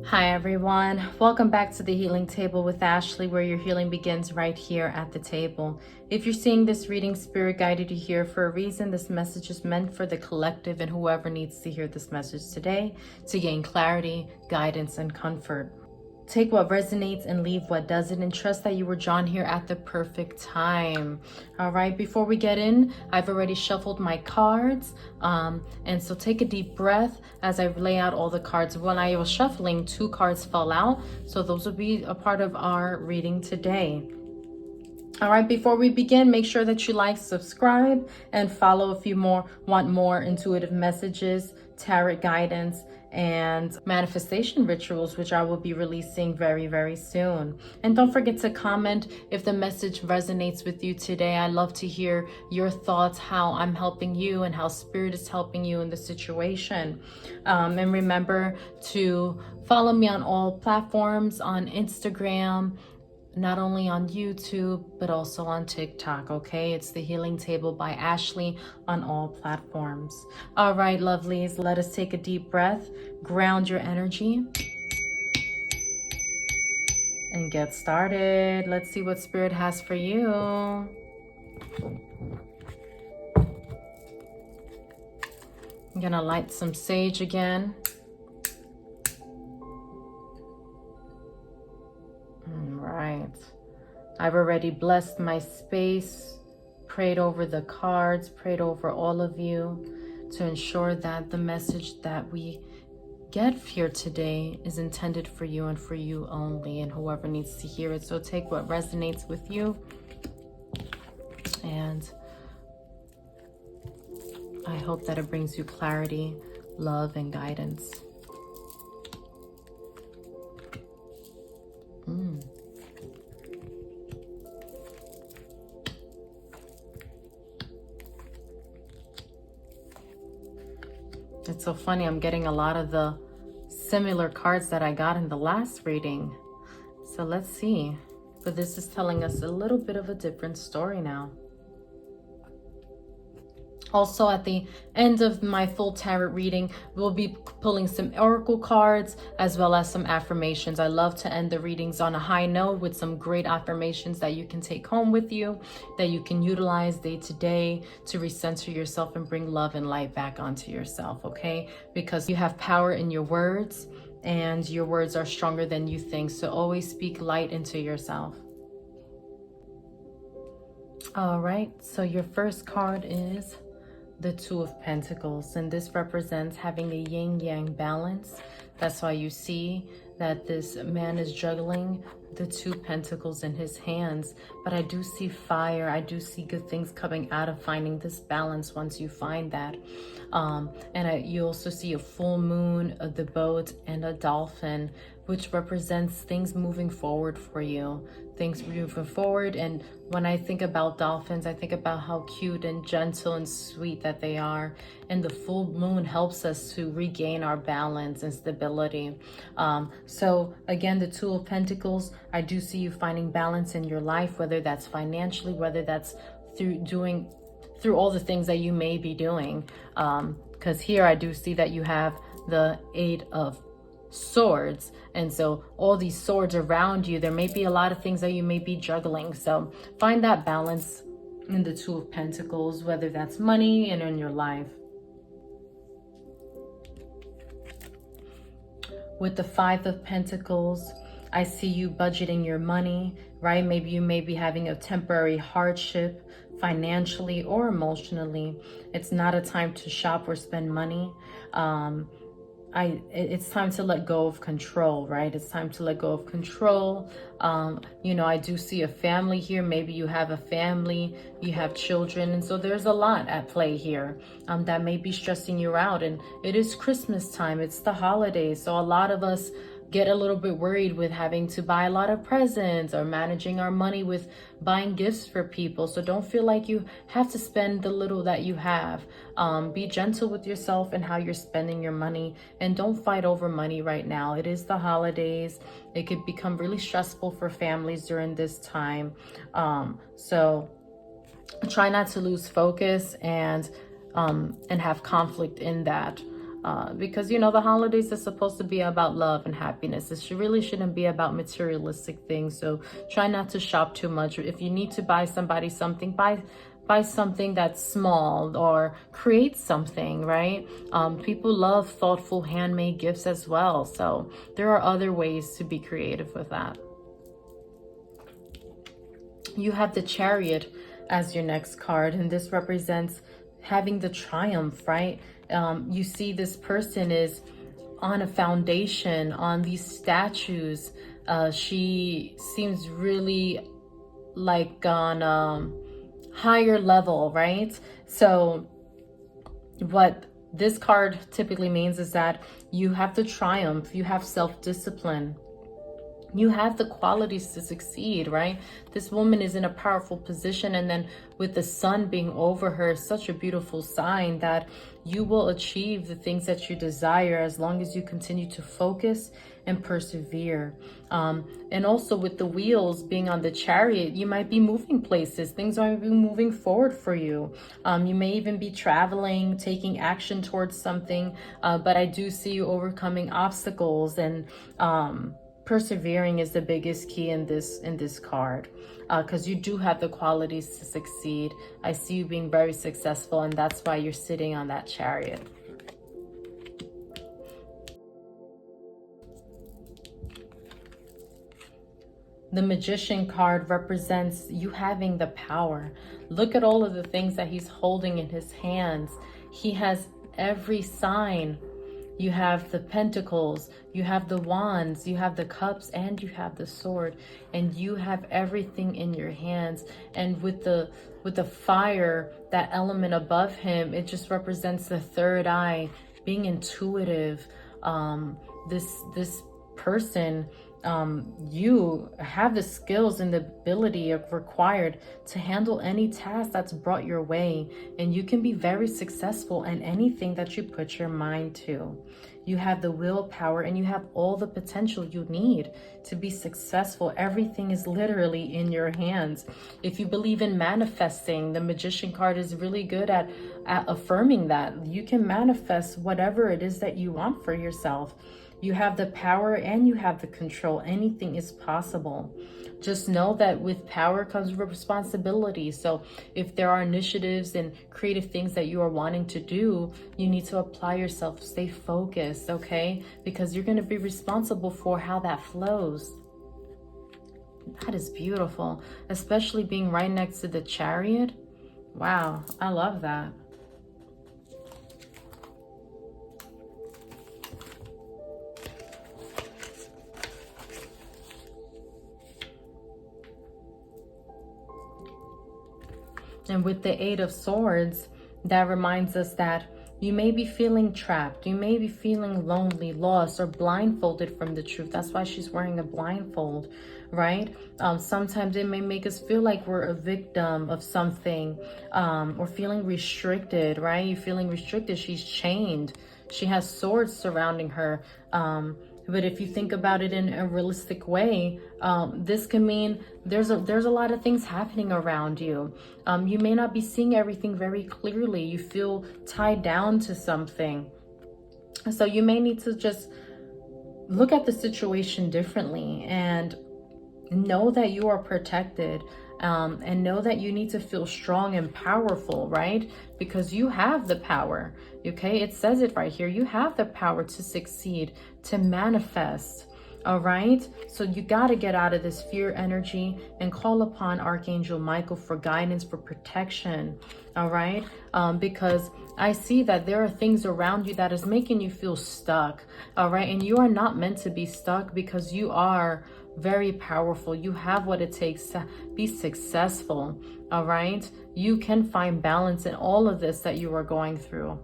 Hi everyone, welcome back to the Healing Table with Ashley, where your healing begins right here at the table. If you're seeing this reading, Spirit guided you here for a reason. This message is meant for the collective and whoever needs to hear this message today to gain clarity, guidance, and comfort. Take what resonates and leave what doesn't, and trust that you were drawn here at the perfect time. All right, before we get in, I've already shuffled my cards. And so take a deep breath as I lay out all the cards. When I was shuffling, 2 cards fell out. So those will be a part of our reading today. All right, before we begin, make sure that you like, subscribe, and follow if you want more intuitive messages, tarot guidance, and manifestation rituals, which I will be releasing very, very soon. And don't forget to comment if the message resonates with you today. I love to hear your thoughts, how I'm helping you and how Spirit is helping you in the situation. And remember to follow me on all platforms, on Instagram, not only on YouTube, but also on TikTok, okay? It's The Healing Table by Ashley on all platforms. All right, lovelies, let us take a deep breath, ground your energy, and get started. Let's see what Spirit has for you. I'm gonna light some sage again. Right. I've already blessed my space, prayed over the cards, prayed over all of you to ensure that the message that we get here today is intended for you and for you only, and whoever needs to hear it. So take what resonates with you, and I hope that it brings you clarity, love, and guidance. It's so funny, I'm getting a lot of the similar cards that I got in the last reading. So let's see. But this is telling us a little bit of a different story now. Also, at the end of my full tarot reading, we'll be pulling some oracle cards as well as some affirmations. I love to end the readings on a high note with some great affirmations that you can take home with you, that you can utilize day to day to recenter yourself and bring love and light back onto yourself, okay? Because you have power in your words, and your words are stronger than you think. So always speak light into yourself. All right, so your first card is the 2 of Pentacles, and this represents having a yin-yang balance. That's why you see that this man is juggling the 2 pentacles in his hands. But I do see fire. I do see good things coming out of finding this balance once you find that. You also see a full moon, the boat, and a dolphin, which represents things moving forward for you. Things moving forward. And when I think about dolphins, I think about how cute and gentle and sweet that they are. And the full moon helps us to regain our balance and stability. So again, the 2 of Pentacles, I do see you finding balance in your life, whether that's financially, whether that's through all the things that you may be doing. Because here I do see that you have the 8 of Swords, and so all these swords around you, there may be a lot of things that you may be juggling. So find that balance in the 2 of Pentacles, whether that's money and in your life. With the 5 of Pentacles, I see you budgeting your money, right? Maybe you may be having a temporary hardship financially or emotionally. It's not a time to shop or spend money. It's time to let go of control, right? It's time to let go of control. I do see a family here. Maybe you have a family, you have children, and so there's a lot at play here that may be stressing you out. And it is Christmas time, it's the holidays, so a lot of us get a little bit worried with having to buy a lot of presents or managing our money with buying gifts for people. So don't feel like you have to spend the little that you have. Be gentle with yourself and how you're spending your money, and don't fight over money right now. It is the holidays. It could become really stressful for families during this time. So try not to lose focus and have conflict in that. because, you know, the holidays are supposed to be about love and happiness. It really shouldn't be about materialistic things. So try not to shop too much. If you need to buy somebody something, buy something that's small, or create something, right? People love thoughtful handmade gifts as well. So there are other ways to be creative with that. You have the Chariot as your next card, and this represents having the triumph, right? You see this person is on a foundation, on these statues. She seems really like on higher level, right? So what this card typically means is that you have the triumph, you have self-discipline, you have the qualities to succeed, right? This woman is in a powerful position, and then with the sun being over her, such a beautiful sign that you will achieve the things that you desire as long as you continue to focus and persevere. And also with the wheels being on the Chariot, you might be moving places. Things might be moving forward for you. You may even be traveling, taking action towards something, but I do see you overcoming obstacles, and persevering is the biggest key in this card, because you do have the qualities to succeed. I see you being very successful, and that's why you're sitting on that Chariot. The Magician card represents you having the power. Look at all of the things that he's holding in his hands. He has every sign. You have the pentacles, you have the wands, you have the cups, and you have the sword, and you have everything in your hands. And with the fire, that element above him, it just represents the third eye, being intuitive. This person, you have the skills and the ability required to handle any task that's brought your way, and you can be very successful in anything that you put your mind to. You have the willpower, and you have all the potential you need to be successful. Everything is literally in your hands. If you believe in manifesting, the Magician card is really good at affirming that you can manifest whatever it is that you want for yourself. You have the power and you have the control. Anything is possible. Just know that with power comes responsibility. So if there are initiatives and creative things that you are wanting to do, you need to apply yourself, stay focused, okay? Because you're going to be responsible for how that flows. That is beautiful, especially being right next to the Chariot. Wow, I love that. And with the Eight of Swords, that reminds us that you may be feeling trapped. You may be feeling lonely, lost, or blindfolded from the truth. That's why she's wearing a blindfold, right? Sometimes it may make us feel like we're a victim of something, or feeling restricted, right? You're feeling restricted. She's chained. She has swords surrounding her. But if you think about it in a realistic way, this can mean there's a lot of things happening around you. You may not be seeing everything very clearly. You feel tied down to something. So you may need to just look at the situation differently and know that you are protected. And know that you need to feel strong and powerful, right? Because you have the power, okay? It says it right here. You have the power to succeed, to manifest, all right? So you got to get out of this fear energy and call upon Archangel Michael for guidance, for protection, all right? Because I see that there are things around you that is making you feel stuck, all right? And you are not meant to be stuck, because you are very powerful. You have what it takes to be successful, all right? You can find balance in all of this that you are going through.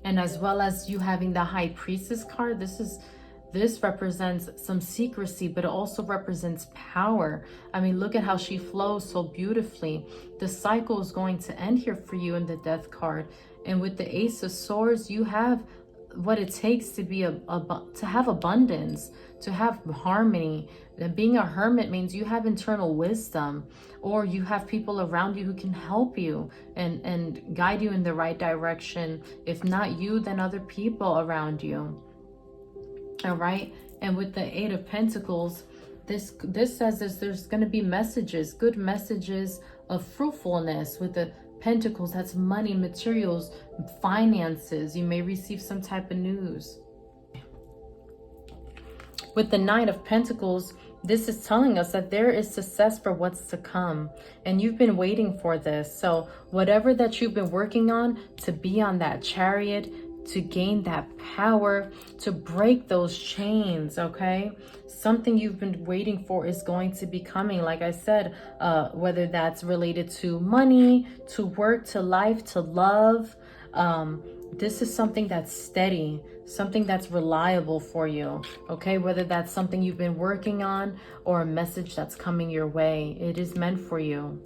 And as well as you having the High Priestess card, this represents some secrecy, but it also represents power. I mean, look at how she flows so beautifully. The cycle is going to end here for you in the Death card. And with the Ace of Swords, you have what it takes to be to have abundance, to have harmony. And being a hermit means you have internal wisdom, or you have people around you who can help you and guide you in the right direction. If not you, then other people around you. All right. And with the Eight of Pentacles, this says there's going to be messages, good messages of fruitfulness. With the Pentacles, that's money, materials, finances. You may receive some type of news. With the Nine of Pentacles, this is telling us that there is success for what's to come. And you've been waiting for this. So whatever that you've been working on, to be on that chariot, to gain that power, to break those chains, okay? Something you've been waiting for is going to be coming. Like I said, whether that's related to money, to work, to life, to love. This is something that's steady, something that's reliable for you, okay? Whether that's something you've been working on or a message that's coming your way, it is meant for you.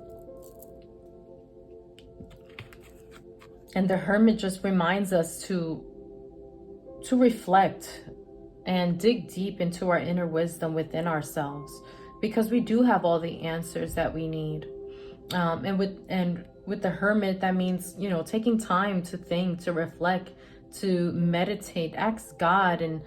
And the Hermit just reminds us to reflect and dig deep into our inner wisdom within ourselves, because we do have all the answers that we need. And with the Hermit, that means, you know, taking time to think, to reflect, to meditate, ask God and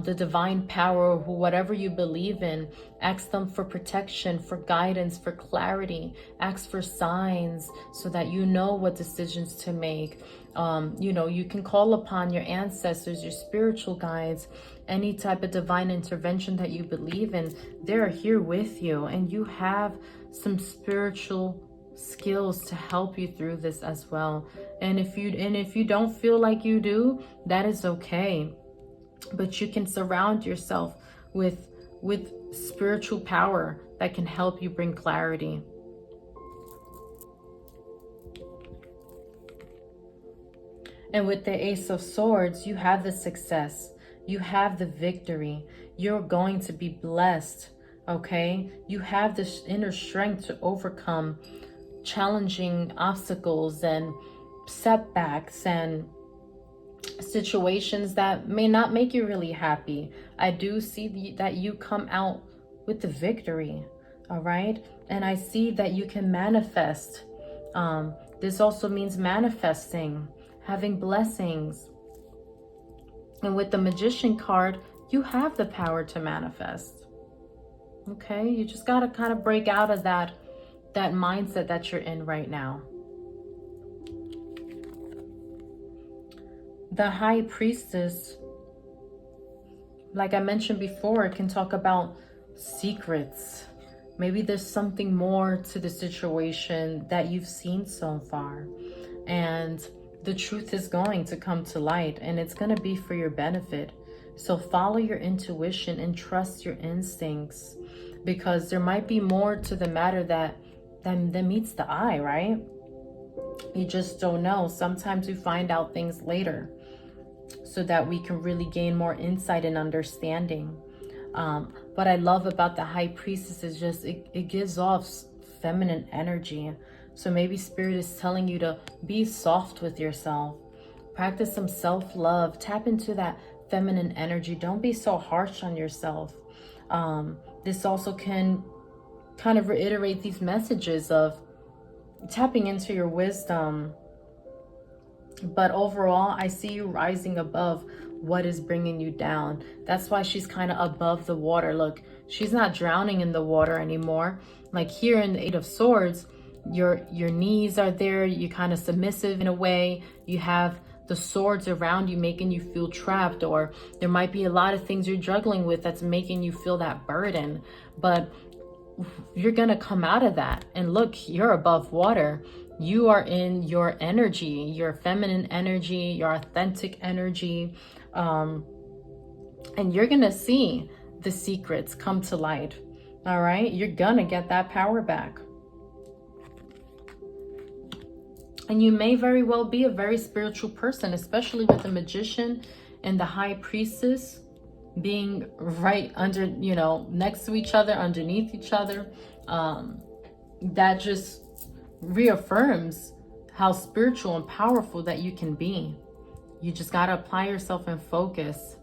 the divine power, whatever you believe in, ask them for protection, for guidance, for clarity, ask for signs so that you know what decisions to make. You know, you can call upon your ancestors, your spiritual guides, any type of divine intervention that you believe in. They're here with you, and you have some spiritual skills to help you through this as well. And if you don't feel like you do, that is okay. But you can surround yourself with spiritual power that can help you bring clarity. And with the Ace of Swords, you have the success. You have the victory. You're going to be blessed, okay? You have this inner strength to overcome challenging obstacles and setbacks and situations that may not make you really happy. I do see that you come out with the victory, all right? And I see that you can manifest. This also means manifesting, having blessings. And with the Magician card, you have the power to manifest. Okay, you just got to kind of break out of that mindset that you're in right now. The High Priestess, like I mentioned before, it can talk about secrets. Maybe there's something more to the situation that you've seen so far, and the truth is going to come to light, and it's going to be for your benefit. So follow your intuition and trust your instincts, because there might be more to the matter that meets the eye, right? You just don't know. Sometimes we find out things later so that we can really gain more insight and understanding. What I love about the High Priestess is just it gives off feminine energy. So maybe Spirit is telling you to be soft with yourself. Practice some self-love. Tap into that feminine energy. Don't be so harsh on yourself. This also can kind of reiterate these messages of tapping into your wisdom. But overall, I see you rising above what is bringing you down. That's why she's kind of above the water. Look, she's not drowning in the water anymore. Like here in the Eight of Swords, your knees are there. You're kind of submissive in a way. You have the swords around you making you feel trapped, or there might be a lot of things you're juggling with that's making you feel that burden. But you're gonna come out of that, and look, you're above water. You are in your energy, your feminine energy, your authentic energy, and you're gonna see the secrets come to light. All right, you're gonna get that power back. And you may very well be a very spiritual person, especially with the Magician and the High Priestess being right under, you know, next to each other, underneath each other. That just reaffirms how spiritual and powerful that you can be. You just got to apply yourself and focus.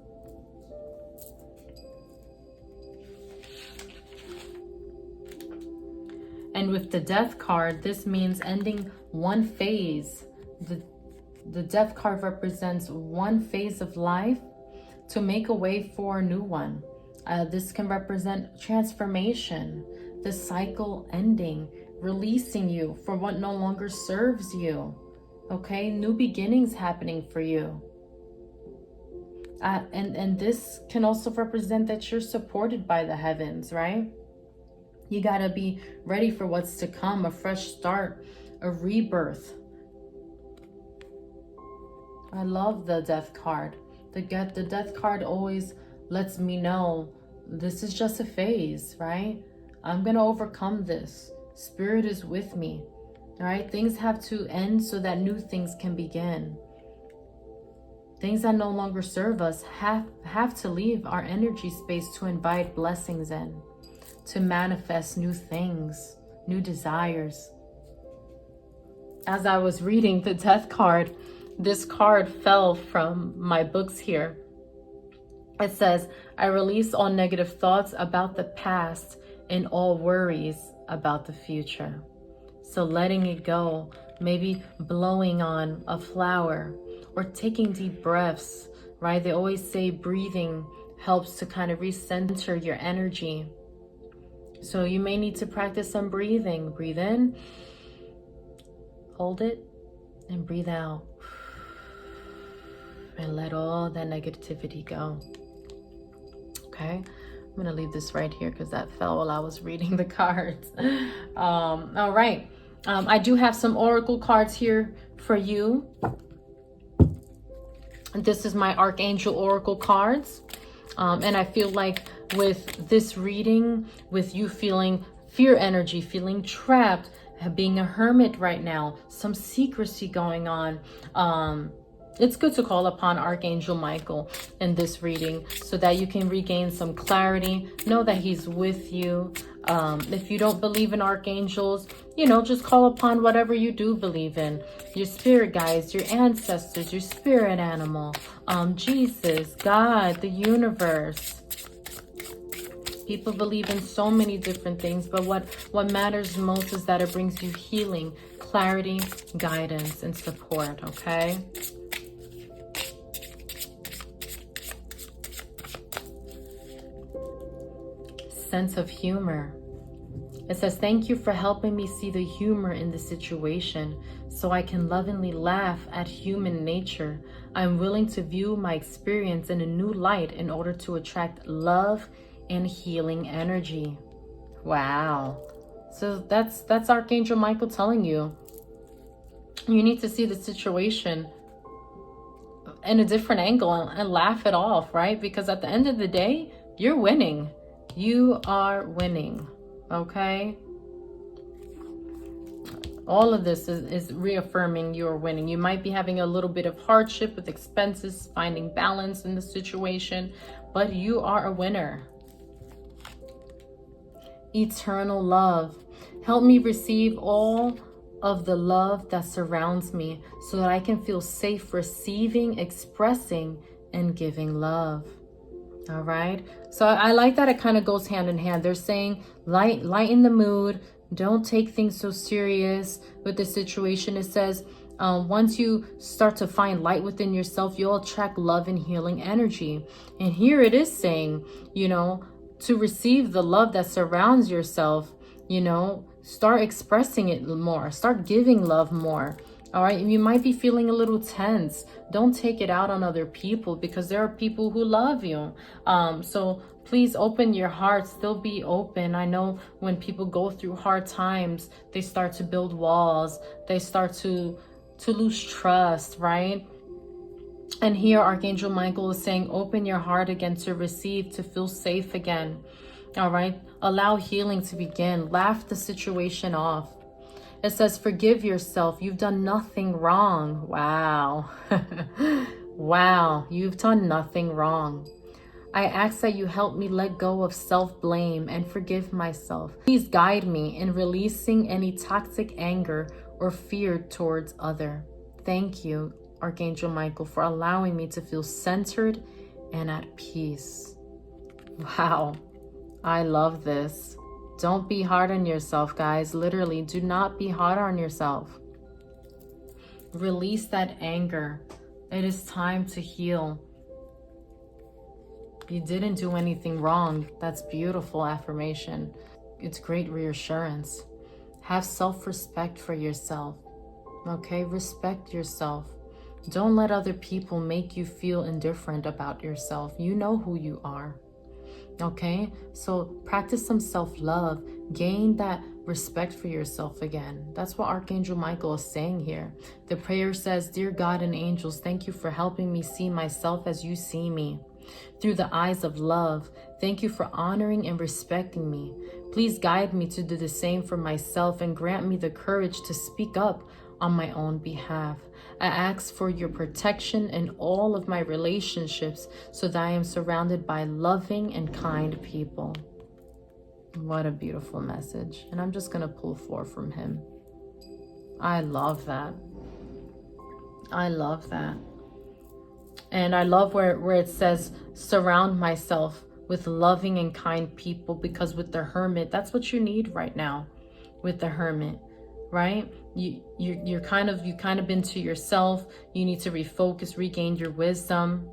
And with the Death card, this means ending one phase. The Death card represents one phase of life to make a way for a new one. This can represent transformation, the cycle ending, releasing you for what no longer serves you. Okay, new beginnings happening for you. And this can also represent that you're supported by the heavens, right? You got to be ready for what's to come, a fresh start, a rebirth. I love the Death card. The Death card always lets me know this is just a phase, right? I'm going to overcome this. Spirit is with me, all right? Things have to end so that new things can begin. Things that no longer serve us have to leave our energy space to invite blessings in, to manifest new things, new desires. As I was reading the Death card, this card fell from my books here. It says, I release all negative thoughts about the past and all worries about the future. So letting it go, maybe blowing on a flower or taking deep breaths, right? They always say breathing helps to kind of recenter your energy. So you may need to practice some breathing. Breathe in, hold it, and breathe out. And let all that negativity go. Okay, I'm gonna leave this right here because that fell while I was reading the cards. All right, I do have some oracle cards here for you. This is my Archangel Oracle cards. And I feel like with this reading, with you feeling fear energy, feeling trapped, being a hermit right now, some secrecy going on, it's good to call upon Archangel Michael in this reading so that you can regain some clarity. Know that he's with you. If you don't believe in archangels, just call upon whatever you do believe in. Your spirit guides, your ancestors, your spirit animal, Jesus, God, the universe. People believe in so many different things, but what matters most is that it brings you healing, clarity, guidance, and support, okay? Sense of humor. It says, thank you for helping me see the humor in the situation so I can lovingly laugh at human nature. I'm willing to view my experience in a new light in order to attract love and healing energy. Wow. So that's Archangel Michael telling you. You need to see the situation in a different angle and laugh it off, right? Because at the end of the day, you're winning. You are winning, okay? All of this is reaffirming you're winning. You might be having a little bit of hardship with expenses, finding balance in the situation, but you are a winner. Eternal love. Help me receive all of the love that surrounds me so that I can feel safe receiving, expressing, and giving love. All right. So I like that it kind of goes hand in hand. They're saying lighten the mood. Don't take things so serious with the situation. It says once you start to find light within yourself, you'll attract love and healing energy. And here it is saying, to receive the love that surrounds yourself, start expressing it more. Start giving love more. All right, you might be feeling a little tense. Don't take it out on other people because there are people who love you. So please open your heart, still be open. I know when people go through hard times, they start to build walls. They start to lose trust, right? And here Archangel Michael is saying, open your heart again to receive, to feel safe again. All right, allow healing to begin. Laugh the situation off. It says, forgive yourself. You've done nothing wrong. Wow. Wow. You've done nothing wrong. I ask that you help me let go of self-blame and forgive myself. Please guide me in releasing any toxic anger or fear towards others. Thank you. Archangel Michael, for allowing me to feel centered and at peace. Wow, I love this. Don't be hard on yourself, guys. Literally, do not be hard on yourself. Release that anger. It is time to heal. You didn't do anything wrong. That's beautiful affirmation. It's great reassurance. Have self-respect for yourself. Okay, respect yourself. Don't let other people make you feel indifferent about yourself. You know who you are. Okay, so practice some self-love. Gain that respect for yourself again. That's what Archangel Michael is saying here. The prayer says, "Dear God and angels, thank you for helping me see myself as you see me, through the eyes of love. Thank you for honoring and respecting me. Please guide me to do the same for myself and grant me the courage to speak up on my own behalf. I ask for your protection in all of my relationships so that I am surrounded by loving and kind people." What a beautiful message. And I'm just going to pull 4 from him. I love that. I love that. And I love where it says, surround myself with loving and kind people, because with the Hermit, that's what you need right now with the Hermit, right? You've kind of been to yourself. You need to refocus, regain your wisdom.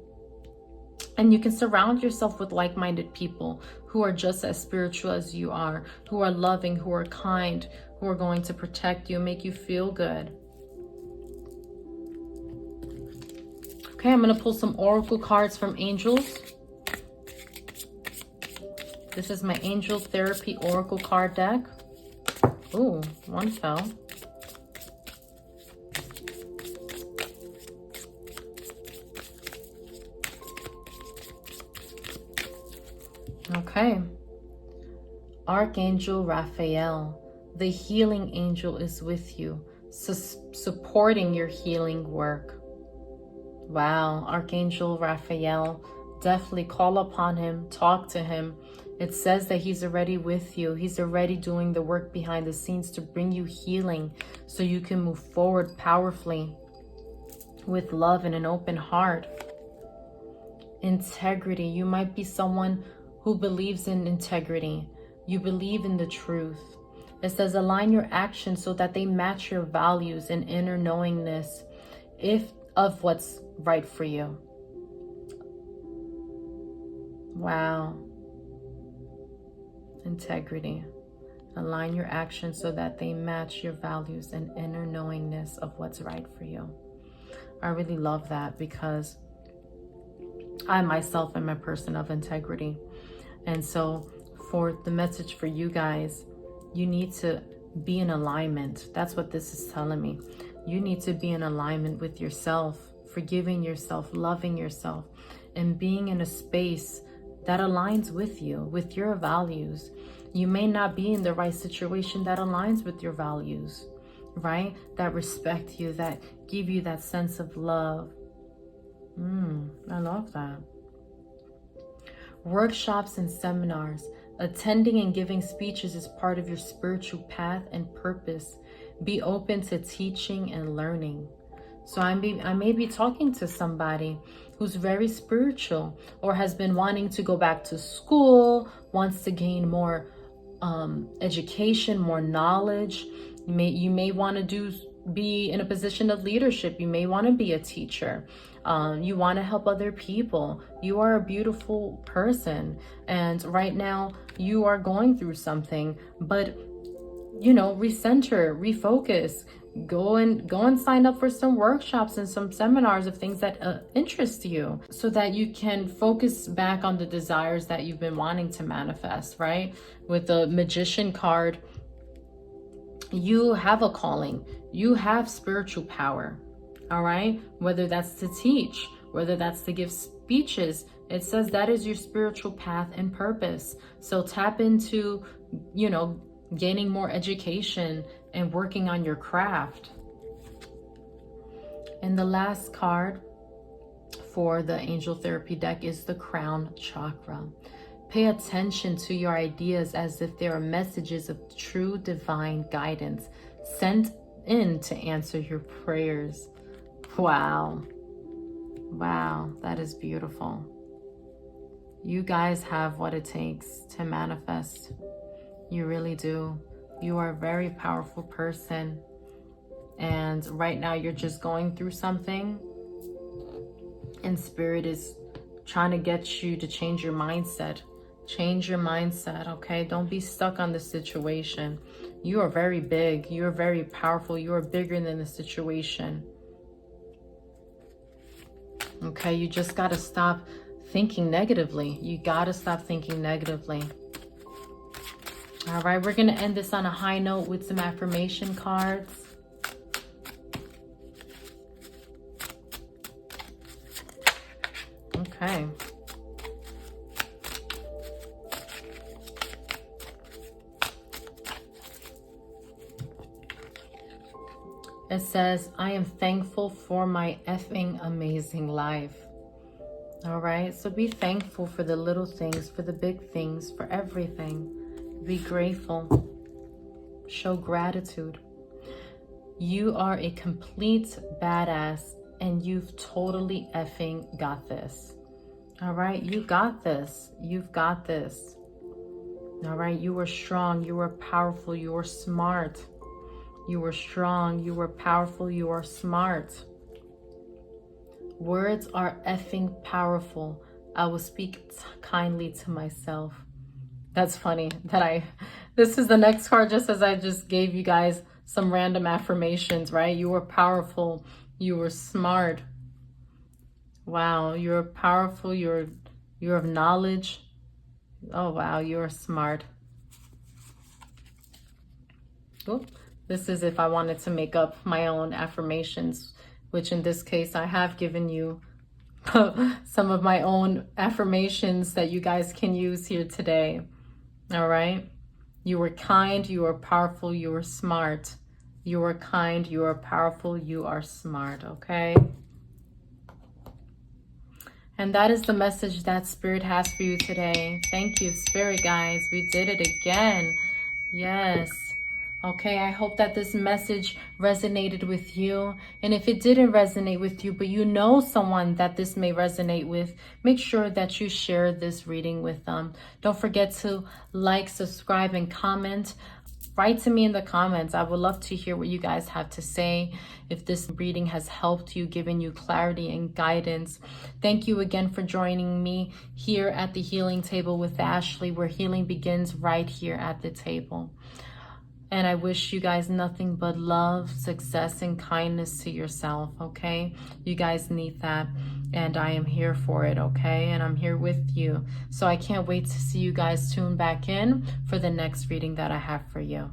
And you can surround yourself with like-minded people who are just as spiritual as you are, who are loving, who are kind, who are going to protect you, make you feel good. Okay, I'm going to pull some oracle cards from angels. This is my Angel Therapy Oracle card deck. Ooh, one fell. Okay. Archangel Raphael, the healing angel, is with you, supporting your healing work. Wow, Archangel Raphael, definitely call upon him, talk to him. It says that he's already with you. He's already doing the work behind the scenes to bring you healing so you can move forward powerfully with love and an open heart. Integrity. You might be someone who believes in integrity. You believe in the truth. It says align your actions so that they match your values and inner knowingness of what's right for you. Wow. Integrity. Align your actions so that they match your values and inner knowingness of what's right for you. I really love that, because I myself am a person of integrity. And so for the message for you guys, you need to be in alignment. That's what this is telling me. You need to be in alignment with yourself, forgiving yourself, loving yourself, and being in a space that aligns with you, with your values. You may not be in the right situation that aligns with your values, right? That respect you, that give you that sense of love. I love that. Workshops and seminars. Attending and giving speeches is part of your spiritual path and purpose. Be open to teaching and learning. So I may be talking to somebody who's very spiritual or has been wanting to go back to school, wants to gain more education, more knowledge. You may want to be in a position of leadership. You may want to be a teacher. You want to help other people. You are a beautiful person, and right now you are going through something, but recenter, refocus. Go and sign up for some workshops and some seminars of things that interest you, so that you can focus back on the desires that you've been wanting to manifest, right? With the Magician card, you have a calling, you have spiritual power, all right? Whether that's to teach, whether that's to give speeches, it says that is your spiritual path and purpose. So tap into, gaining more education and working on your craft. And the last card for the Angel Therapy deck is the Crown Chakra. Pay attention to your ideas as if they are messages of true divine guidance sent in to answer your prayers. Wow. Wow, that is beautiful. You guys have what it takes to manifest. You really do. You are a very powerful person. And right now you're just going through something. And Spirit is trying to get you to change your mindset. Change your mindset, okay? Don't be stuck on the situation. You are very big. You are very powerful. You are bigger than the situation. Okay, you just got to stop thinking negatively. You got to stop thinking negatively. All right, we're going to end this on a high note with some affirmation cards. Okay. It says, I am thankful for my effing amazing life. All right, so be thankful for the little things, for the big things, for everything. Be grateful. Show gratitude. You are a complete badass and you've totally effing got this. All right, you got this. You've got this. All right, you are strong. You are powerful. You are smart. You are strong, you are powerful, you are smart. Words are effing powerful. I will speak kindly to myself. That's funny that this is the next card just as I just gave you guys some random affirmations, right? You are powerful, you are smart. Wow, you're powerful, you're of knowledge. Oh wow, you're smart. Oop. This is if I wanted to make up my own affirmations, which in this case, I have given you some of my own affirmations that you guys can use here today. All right. You are kind, you are powerful, you are smart. You are kind, you are powerful, you are smart. Okay. And that is the message that Spirit has for you today. Thank you, Spirit, guys. We did it again. Yes. Okay, I hope that this message resonated with you. And if it didn't resonate with you, but you know someone that this may resonate with, make sure that you share this reading with them. Don't forget to like, subscribe, and comment. Write to me in the comments. I would love to hear what you guys have to say. If this reading has helped you, given you clarity and guidance. Thank you again for joining me here at the Healing Table with Ashley, where healing begins right here at the table. And I wish you guys nothing but love, success, and kindness to yourself, okay? You guys need that, and I am here for it, okay? And I'm here with you. So I can't wait to see you guys tune back in for the next reading that I have for you.